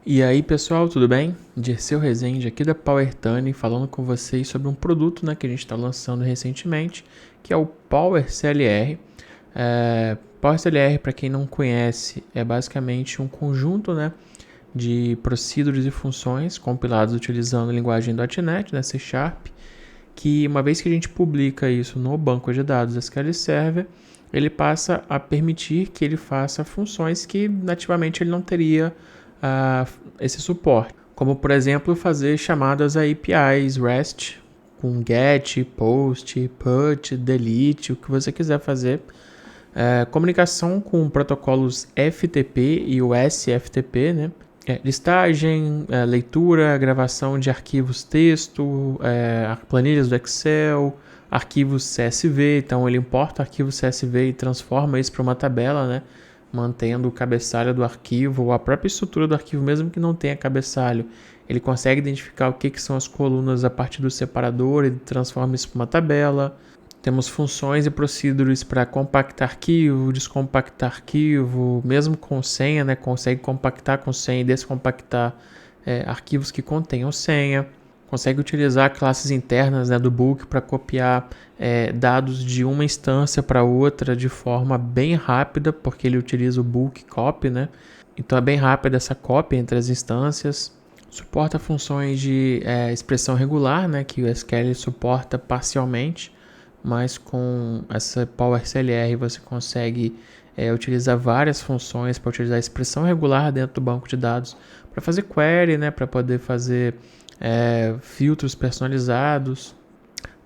E aí pessoal, tudo bem? Dirceu Rezende aqui da PowerTunnel falando com vocês sobre um produto, que a gente está lançando recentemente, que é o Power CLR. Power CLR, para quem não conhece, é basicamente um conjunto, de procedures e funções compilados utilizando a linguagem .NET, C Sharp, que uma vez que a gente publica isso no banco de dados SQL Server, ele passa a permitir que ele faça funções que nativamente ele não teria esse suporte. Como, por exemplo, fazer chamadas a APIs REST com GET, POST, PUT, DELETE, o que você quiser fazer. Comunicação com protocolos FTP e o SFTP, listagem, leitura, gravação de arquivos texto, planilhas do Excel, arquivos CSV. Então ele importa arquivo CSV e transforma isso para uma tabela, mantendo o cabeçalho do arquivo ou a própria estrutura do arquivo, mesmo que não tenha cabeçalho. Ele consegue identificar o que são as colunas a partir do separador e transforma isso para uma tabela. Temos funções e procedures para compactar arquivo, descompactar arquivo, mesmo com senha, consegue compactar com senha e descompactar arquivos que contenham senha. Consegue utilizar classes internas do book para copiar dados de uma instância para outra de forma bem rápida, porque ele utiliza o book copy, Então é bem rápida essa cópia entre as instâncias. Suporta funções de expressão regular, que o SQL suporta parcialmente, mas com essa Power CLR você consegue utilizar várias funções para utilizar a expressão regular dentro do banco de dados para fazer query, para poder fazer filtros personalizados.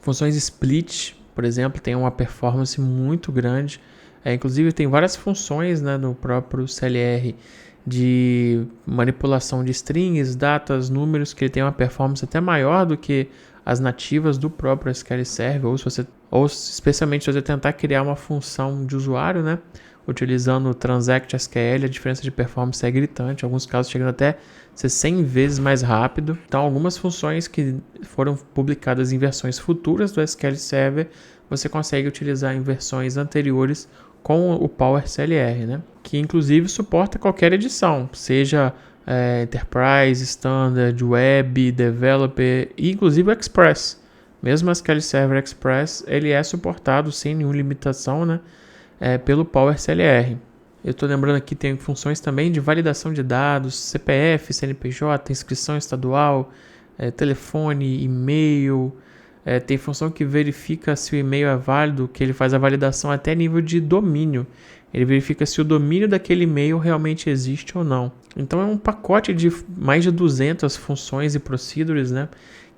Funções split, por exemplo, tem uma performance muito grande. Inclusive tem várias funções no próprio CLR de manipulação de strings, datas, números, que ele tem uma performance até maior do que as nativas do próprio SQL Server, ou especialmente se você tentar criar uma função de usuário, utilizando o Transact SQL, a diferença de performance é gritante, em alguns casos chegando até ser 100 vezes mais rápido. Então, algumas funções que foram publicadas em versões futuras do SQL Server, você consegue utilizar em versões anteriores com o Power CLR, que inclusive suporta qualquer edição, seja Enterprise, Standard, Web, Developer e inclusive o Express. Mesmo o SQL Server Express, ele é suportado sem nenhuma limitação, pelo Power CLR. Eu estou lembrando aqui, tem funções também de validação de dados, CPF, CNPJ, inscrição estadual, telefone, e-mail. Tem função que verifica se o e-mail é válido, que ele faz a validação até nível de domínio. Ele verifica se o domínio daquele e-mail realmente existe ou não. Então é um pacote de mais de 200 funções e procedures,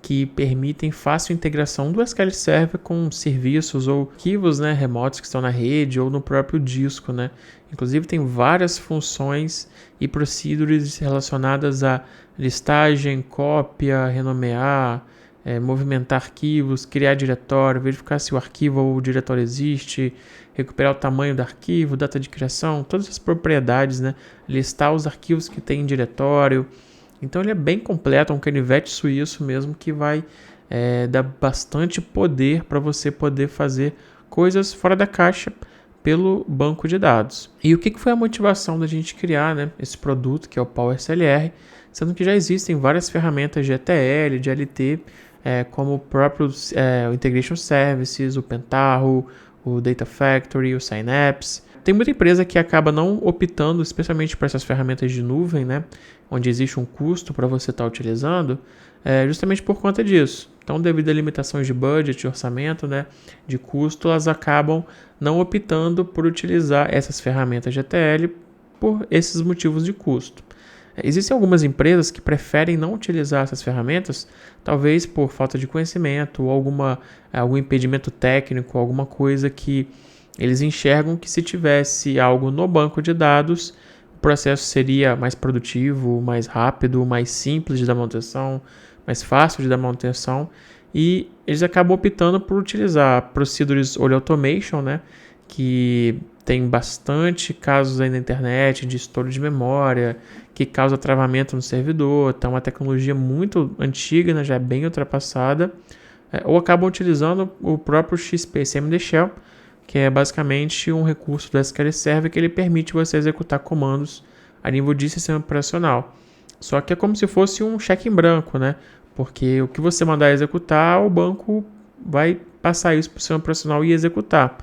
que permitem fácil integração do SQL Server com serviços ou arquivos remotos que estão na rede ou no próprio disco. Inclusive tem várias funções e procedures relacionadas a listagem, cópia, renomear, movimentar arquivos, criar diretório, verificar se o arquivo ou o diretório existe, recuperar o tamanho do arquivo, data de criação, todas as propriedades, listar os arquivos que tem em diretório. Então ele é bem completo, é um canivete suíço mesmo que vai dar bastante poder para você poder fazer coisas fora da caixa pelo banco de dados. E o que foi a motivação da gente criar esse produto, que é o Power CLR, sendo que já existem várias ferramentas de ETL, de LT, como o próprio o Integration Services, o Pentaho, o Data Factory, o Synapse. Tem muita empresa que acaba não optando, especialmente para essas ferramentas de nuvem, onde existe um custo para você estar utilizando, justamente por conta disso. Então, devido a limitações de budget, orçamento, de custo, elas acabam não optando por utilizar essas ferramentas de ETL por esses motivos de custo. Existem algumas empresas que preferem não utilizar essas ferramentas, talvez por falta de conhecimento ou algum impedimento técnico, alguma coisa que eles enxergam que se tivesse algo no banco de dados, o processo seria mais produtivo, mais rápido, mais simples de dar manutenção, mais fácil de dar manutenção, e eles acabam optando por utilizar procedures Olho Automation, que tem bastante casos aí na internet de estouro de memória, que causa travamento no servidor, então é uma tecnologia muito antiga, já é bem ultrapassada, ou acabam utilizando o próprio XP CMD Shell, que é basicamente um recurso do SQL Server que ele permite você executar comandos a nível de sistema operacional. Só que é como se fosse um cheque em branco, né? Porque o que você mandar executar, o banco vai passar isso para o sistema operacional e executar.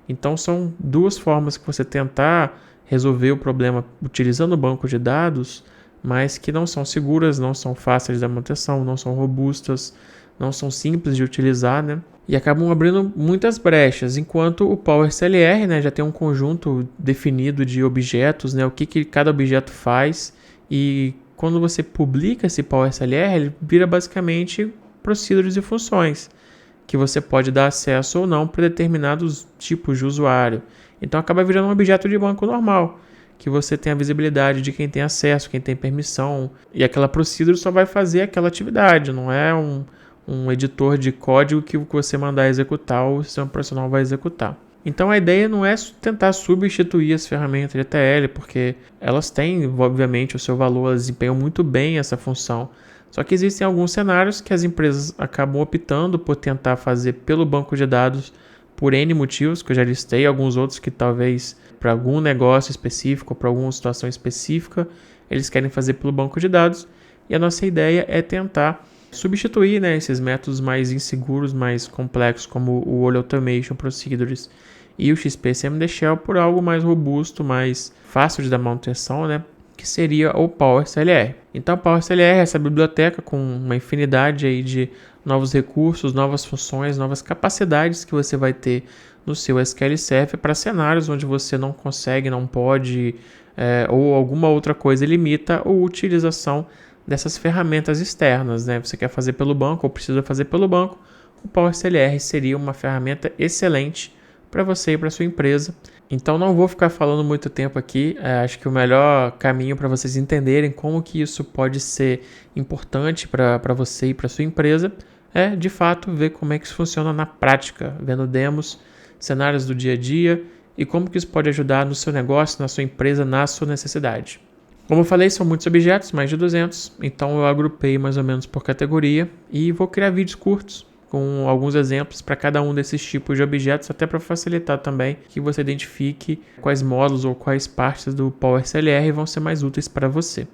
Então são duas formas que você tentar resolver o problema utilizando o banco de dados, mas que não são seguras, não são fáceis de manutenção, não são robustas, não são simples de utilizar, né? E acabam abrindo muitas brechas, enquanto o Power CLR, né, já tem um conjunto definido de objetos, né, o que cada objeto faz, e quando você publica esse Power CLR, ele vira basicamente procedures e funções, que você pode dar acesso ou não para determinados tipos de usuário. Então acaba virando um objeto de banco normal, que você tem a visibilidade de quem tem acesso, quem tem permissão, e aquela procedure só vai fazer aquela atividade, não é um editor de código que você mandar executar, o sistema operacional vai executar. Então a ideia não é tentar substituir as ferramentas de ETL, porque elas têm, obviamente, o seu valor, elas desempenham muito bem essa função. Só que existem alguns cenários que as empresas acabam optando por tentar fazer pelo banco de dados por N motivos, que eu já listei, alguns outros que talvez para algum negócio específico, para alguma situação específica, eles querem fazer pelo banco de dados. E a nossa ideia é tentar substituir, né, esses métodos mais inseguros, mais complexos, como o Olho Automation Procedures e o XPCMD Shell, por algo mais robusto, mais fácil de dar manutenção, né, que seria o Power CLR. Então, o Power CLR é essa biblioteca com uma infinidade aí de novos recursos, novas funções, novas capacidades que você vai ter no seu SQL Server para cenários onde você não consegue, não pode, ou alguma outra coisa limita a utilização dessas ferramentas externas, né? Você quer fazer pelo banco ou precisa fazer pelo banco, o Power CLR seria uma ferramenta excelente para você e para sua empresa. Então não vou ficar falando muito tempo aqui, acho que o melhor caminho para vocês entenderem como que isso pode ser importante para você e para sua empresa é de fato ver como é que isso funciona na prática, vendo demos, cenários do dia a dia e como que isso pode ajudar no seu negócio, na sua empresa, na sua necessidade. Como eu falei, são muitos objetos, mais de 200, então eu agrupei mais ou menos por categoria e vou criar vídeos curtos com alguns exemplos para cada um desses tipos de objetos, até para facilitar também que você identifique quais módulos ou quais partes do Power CLR vão ser mais úteis para você.